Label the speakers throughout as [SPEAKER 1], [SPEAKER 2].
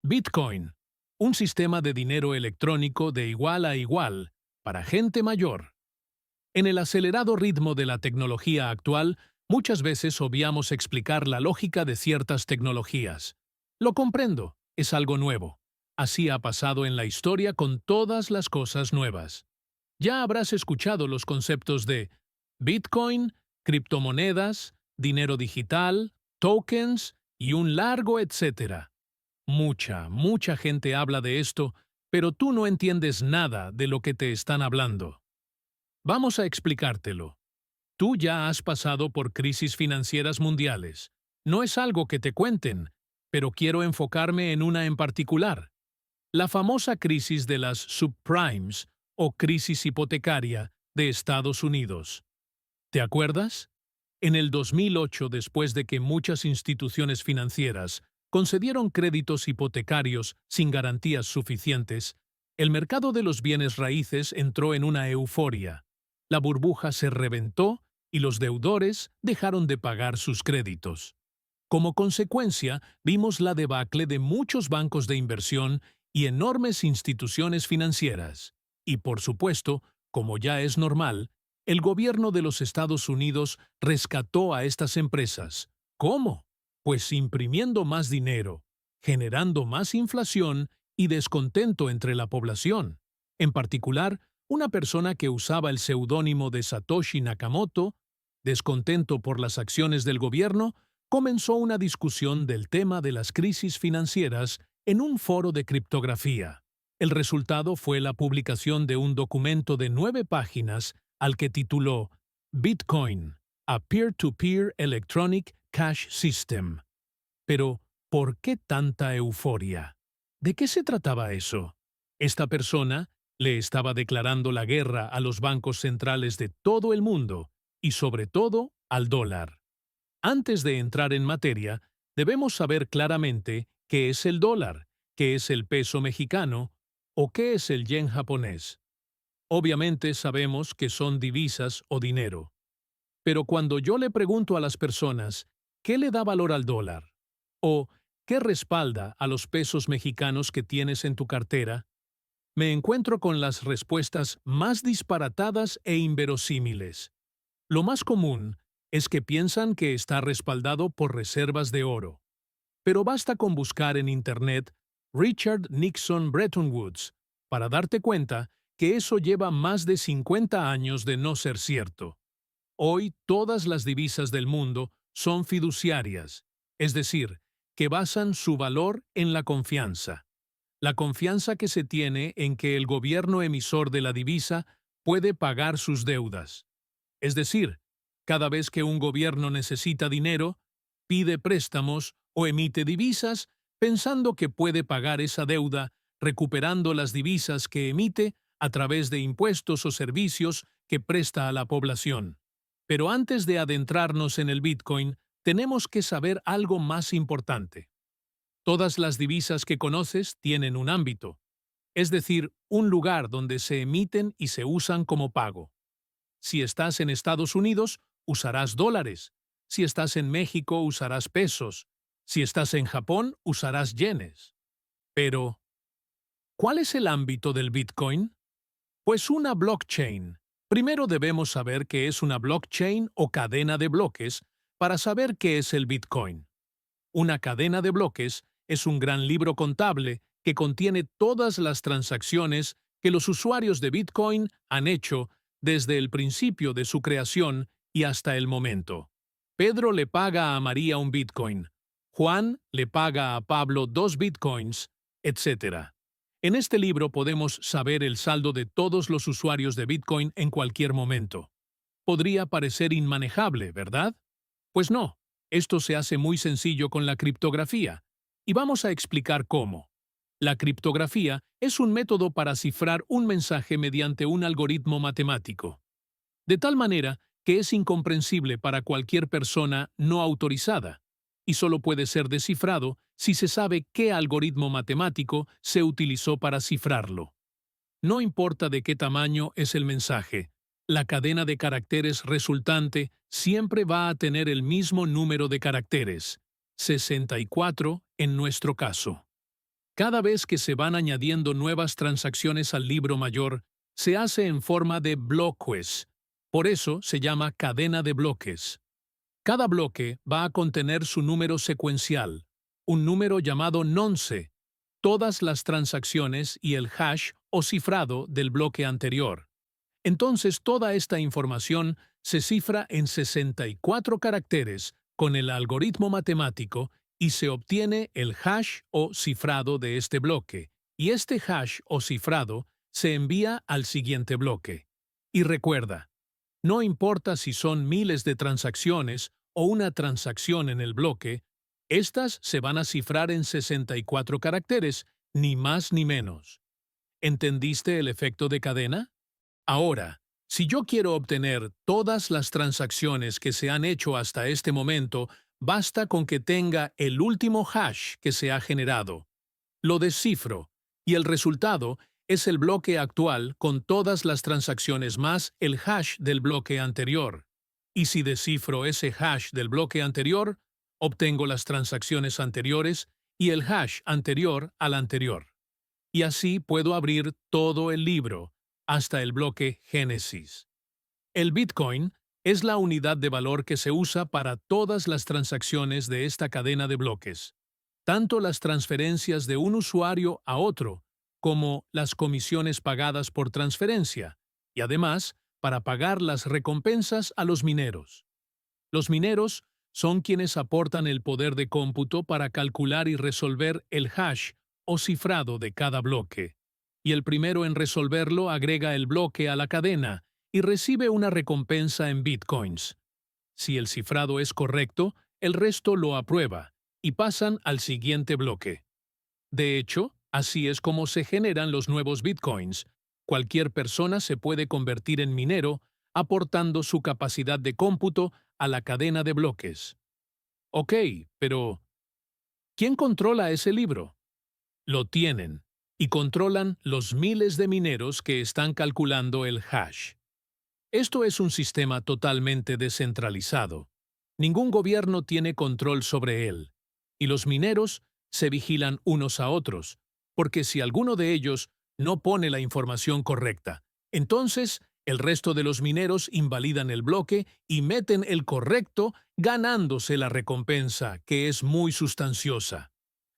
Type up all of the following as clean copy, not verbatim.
[SPEAKER 1] Bitcoin, un sistema de dinero electrónico de igual a igual para gente mayor. En el acelerado ritmo de la tecnología actual, muchas veces obviamos explicar la lógica de ciertas tecnologías. Lo comprendo, es algo nuevo. Así ha pasado en la historia con todas las cosas nuevas. Ya habrás escuchado los conceptos de Bitcoin, criptomonedas, dinero digital, tokens y un largo etcétera. Mucha gente habla de esto, pero tú no entiendes nada de lo que te están hablando. Vamos a explicártelo. Tú ya has pasado por crisis financieras mundiales. No es algo que te cuenten, pero quiero enfocarme en una en particular. La famosa crisis de las subprimes o crisis hipotecaria de Estados Unidos. ¿Te acuerdas? En el 2008, después de que muchas instituciones financieras concedieron créditos hipotecarios sin garantías suficientes, el mercado de los bienes raíces entró en una euforia. La burbuja se reventó y los deudores dejaron de pagar sus créditos. Como consecuencia, vimos la debacle de muchos bancos de inversión y enormes instituciones financieras. Y por supuesto, como ya es normal, el gobierno de los Estados Unidos rescató a estas empresas. ¿Cómo? Pues imprimiendo más dinero, generando más inflación y descontento entre la población. En particular, una persona que usaba el seudónimo de Satoshi Nakamoto, descontento por las acciones del gobierno, comenzó una discusión del tema de las crisis financieras en un foro de criptografía. El resultado fue la publicación de un documento de 9 páginas al que tituló Bitcoin, a Peer-to-Peer Electronic Cash System. Pero, ¿por qué tanta euforia? ¿De qué se trataba eso? Esta persona le estaba declarando la guerra a los bancos centrales de todo el mundo y sobre todo al dólar. Antes de entrar en materia, debemos saber claramente qué es el dólar, qué es el peso mexicano o qué es el yen japonés. Obviamente sabemos que son divisas o dinero. Pero cuando yo le pregunto a las personas, ¿qué le da valor al dólar? ¿O qué respalda a los pesos mexicanos que tienes en tu cartera? Me encuentro con las respuestas más disparatadas e inverosímiles. Lo más común es que piensan que está respaldado por reservas de oro. Pero basta con buscar en Internet Richard Nixon Bretton Woods para darte cuenta que eso lleva más de 50 años de no ser cierto. Hoy todas las divisas del mundo son fiduciarias, es decir, que basan su valor en la confianza. La confianza que se tiene en que el gobierno emisor de la divisa puede pagar sus deudas. Es decir, cada vez que un gobierno necesita dinero, pide préstamos o emite divisas pensando que puede pagar esa deuda recuperando las divisas que emite a través de impuestos o servicios que presta a la población. Pero antes de adentrarnos en el Bitcoin, tenemos que saber algo más importante. Todas las divisas que conoces tienen un ámbito, es decir, un lugar donde se emiten y se usan como pago. Si estás en Estados Unidos, usarás dólares. Si estás en México, usarás pesos. Si estás en Japón, usarás yenes. Pero, ¿cuál es el ámbito del Bitcoin? Pues una blockchain. Primero debemos saber qué es una blockchain o cadena de bloques para saber qué es el Bitcoin. Una cadena de bloques es un gran libro contable que contiene todas las transacciones que los usuarios de Bitcoin han hecho desde el principio de su creación y hasta el momento. Pedro le paga a María un Bitcoin, Juan le paga a Pablo 2 Bitcoins, etc. En este libro podemos saber el saldo de todos los usuarios de Bitcoin en cualquier momento. Podría parecer inmanejable, ¿verdad? Pues no, esto se hace muy sencillo con la criptografía, y vamos a explicar cómo. La criptografía es un método para cifrar un mensaje mediante un algoritmo matemático, de tal manera que es incomprensible para cualquier persona no autorizada, y solo puede ser descifrado si se sabe qué algoritmo matemático se utilizó para cifrarlo. No importa de qué tamaño es el mensaje, la cadena de caracteres resultante siempre va a tener el mismo número de caracteres, 64 en nuestro caso. Cada vez que se van añadiendo nuevas transacciones al libro mayor, se hace en forma de bloques. Por eso se llama cadena de bloques. Cada bloque va a contener su número secuencial, un número llamado nonce, todas las transacciones y el hash o cifrado del bloque anterior. Entonces toda esta información se cifra en 64 caracteres con el algoritmo matemático y se obtiene el hash o cifrado de este bloque, y este hash o cifrado se envía al siguiente bloque. Y recuerda, no importa si son miles de transacciones o una transacción en el bloque, estas se van a cifrar en 64 caracteres, ni más ni menos. ¿Entendiste el efecto de cadena? Ahora, si yo quiero obtener todas las transacciones que se han hecho hasta este momento, basta con que tenga el último hash que se ha generado. Lo descifro, y el resultado es el bloque actual con todas las transacciones más el hash del bloque anterior. Y si descifro ese hash del bloque anterior, obtengo las transacciones anteriores y el hash anterior al anterior. Y así puedo abrir todo el libro, hasta el bloque Génesis. El Bitcoin es la unidad de valor que se usa para todas las transacciones de esta cadena de bloques, tanto las transferencias de un usuario a otro, como las comisiones pagadas por transferencia, y además para pagar las recompensas a los mineros. Los mineros son quienes aportan el poder de cómputo para calcular y resolver el hash o cifrado de cada bloque, y el primero en resolverlo agrega el bloque a la cadena y recibe una recompensa en bitcoins. Si el cifrado es correcto, el resto lo aprueba y pasan al siguiente bloque. De hecho, así es como se generan los nuevos bitcoins. Cualquier persona se puede convertir en minero aportando su capacidad de cómputo a la cadena de bloques. Ok, pero ¿quién controla ese libro? Lo tienen, y controlan los miles de mineros que están calculando el hash. Esto es un sistema totalmente descentralizado. Ningún gobierno tiene control sobre él, y los mineros se vigilan unos a otros, porque si alguno de ellos no pone la información correcta, entonces el resto de los mineros invalidan el bloque y meten el correcto, ganándose la recompensa, que es muy sustanciosa.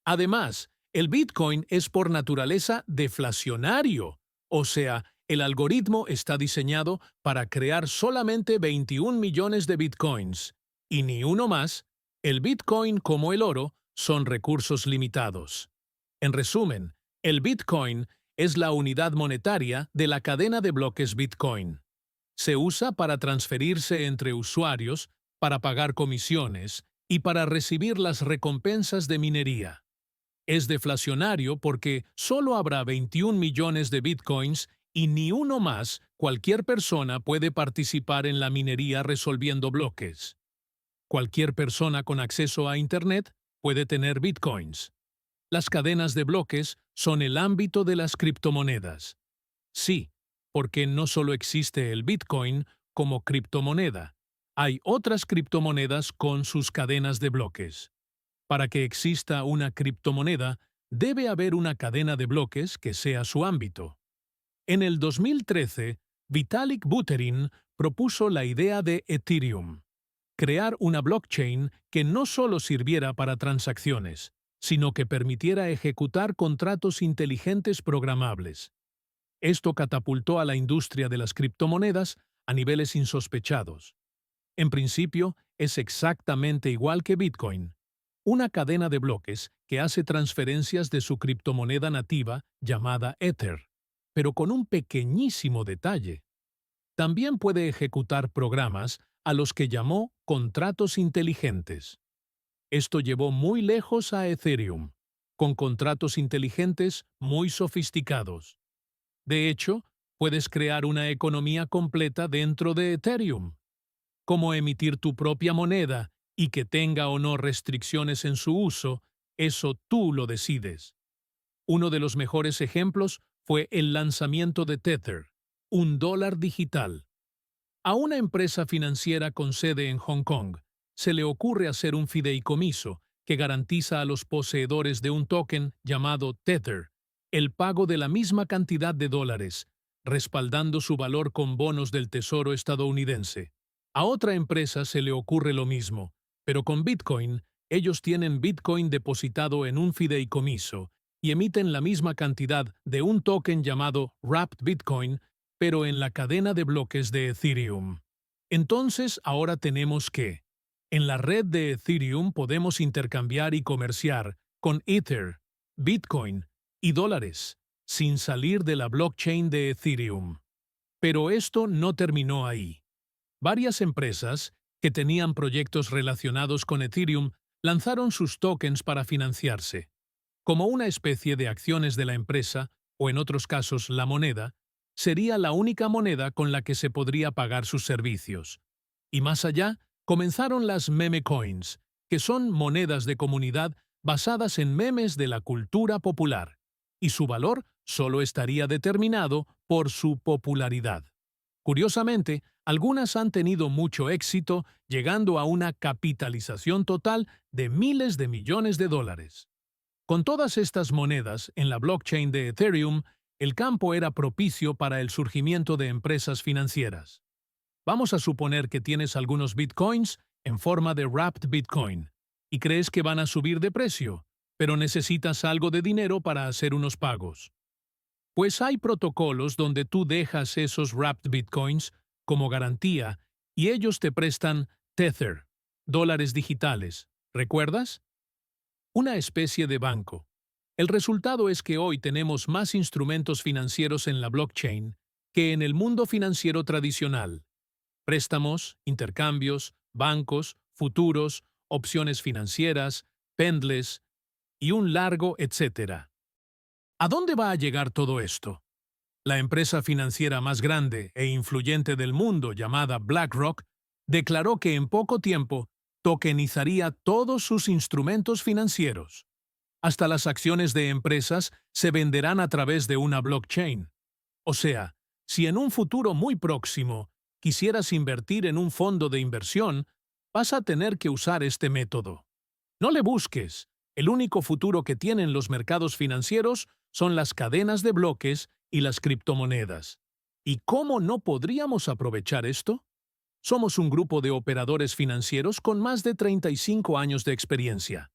[SPEAKER 1] Además, el Bitcoin es por naturaleza deflacionario, o sea, el algoritmo está diseñado para crear solamente 21 millones de Bitcoins, y ni uno más. El Bitcoin, como el oro, son recursos limitados. En resumen, el Bitcoin es la unidad monetaria de la cadena de bloques Bitcoin. Se usa para transferirse entre usuarios, para pagar comisiones y para recibir las recompensas de minería. Es deflacionario porque solo habrá 21 millones de bitcoins y ni uno más. Cualquier persona puede participar en la minería resolviendo bloques. Cualquier persona con acceso a Internet puede tener bitcoins. Las cadenas de bloques son el ámbito de las criptomonedas. Sí, porque no solo existe el Bitcoin como criptomoneda, hay otras criptomonedas con sus cadenas de bloques. Para que exista una criptomoneda, debe haber una cadena de bloques que sea su ámbito. En el 2013, Vitalik Buterin propuso la idea de Ethereum, crear una blockchain que no solo sirviera para transacciones, sino que permitiera ejecutar contratos inteligentes programables. Esto catapultó a la industria de las criptomonedas a niveles insospechados. En principio, es exactamente igual que Bitcoin, una cadena de bloques que hace transferencias de su criptomoneda nativa llamada Ether, pero con un pequeñísimo detalle. También puede ejecutar programas a los que llamó contratos inteligentes. Esto llevó muy lejos a Ethereum, con contratos inteligentes muy sofisticados. De hecho, puedes crear una economía completa dentro de Ethereum, como emitir tu propia moneda y que tenga o no restricciones en su uso, eso tú lo decides. Uno de los mejores ejemplos fue el lanzamiento de Tether, un dólar digital. A una empresa financiera con sede en Hong Kong se le ocurre hacer un fideicomiso que garantiza a los poseedores de un token llamado Tether el pago de la misma cantidad de dólares, respaldando su valor con bonos del Tesoro estadounidense. A otra empresa se le ocurre lo mismo, pero con Bitcoin, ellos tienen Bitcoin depositado en un fideicomiso y emiten la misma cantidad de un token llamado Wrapped Bitcoin, pero en la cadena de bloques de Ethereum. Entonces, ahora tenemos que, en la red de Ethereum podemos intercambiar y comerciar con Ether, Bitcoin y dólares, sin salir de la blockchain de Ethereum. Pero esto no terminó ahí. Varias empresas, que tenían proyectos relacionados con Ethereum, lanzaron sus tokens para financiarse. Como una especie de acciones de la empresa, o en otros casos la moneda, sería la única moneda con la que se podría pagar sus servicios. Y más allá, comenzaron las meme coins, que son monedas de comunidad basadas en memes de la cultura popular, y su valor solo estaría determinado por su popularidad. Curiosamente, algunas han tenido mucho éxito, llegando a una capitalización total de miles de millones de dólares. Con todas estas monedas en la blockchain de Ethereum, el campo era propicio para el surgimiento de empresas financieras. Vamos a suponer que tienes algunos bitcoins en forma de wrapped Bitcoin y crees que van a subir de precio, pero necesitas algo de dinero para hacer unos pagos. Pues hay protocolos donde tú dejas esos wrapped bitcoins como garantía y ellos te prestan Tether, dólares digitales. ¿Recuerdas? Una especie de banco. El resultado es que hoy tenemos más instrumentos financieros en la blockchain que en el mundo financiero tradicional. Préstamos, intercambios, bancos, futuros, opciones financieras, pendles y un largo etcétera. ¿A dónde va a llegar todo esto? La empresa financiera más grande e influyente del mundo, llamada BlackRock, declaró que en poco tiempo tokenizaría todos sus instrumentos financieros. Hasta las acciones de empresas se venderán a través de una blockchain. O sea, si en un futuro muy próximo quisieras invertir en un fondo de inversión, vas a tener que usar este método. No le busques. El único futuro que tienen los mercados financieros son las cadenas de bloques y las criptomonedas. ¿Y cómo no podríamos aprovechar esto? Somos un grupo de operadores financieros con más de 35 años de experiencia.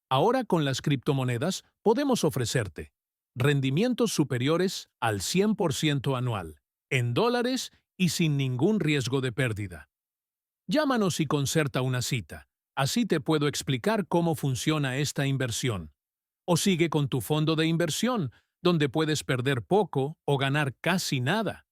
[SPEAKER 1] Ahora con las criptomonedas podemos ofrecerte rendimientos superiores al 100% anual, en dólares y sin ningún riesgo de pérdida. Llámanos y concerta una cita. Así te puedo explicar cómo funciona esta inversión. O sigue con tu fondo de inversión, donde puedes perder poco o ganar casi nada.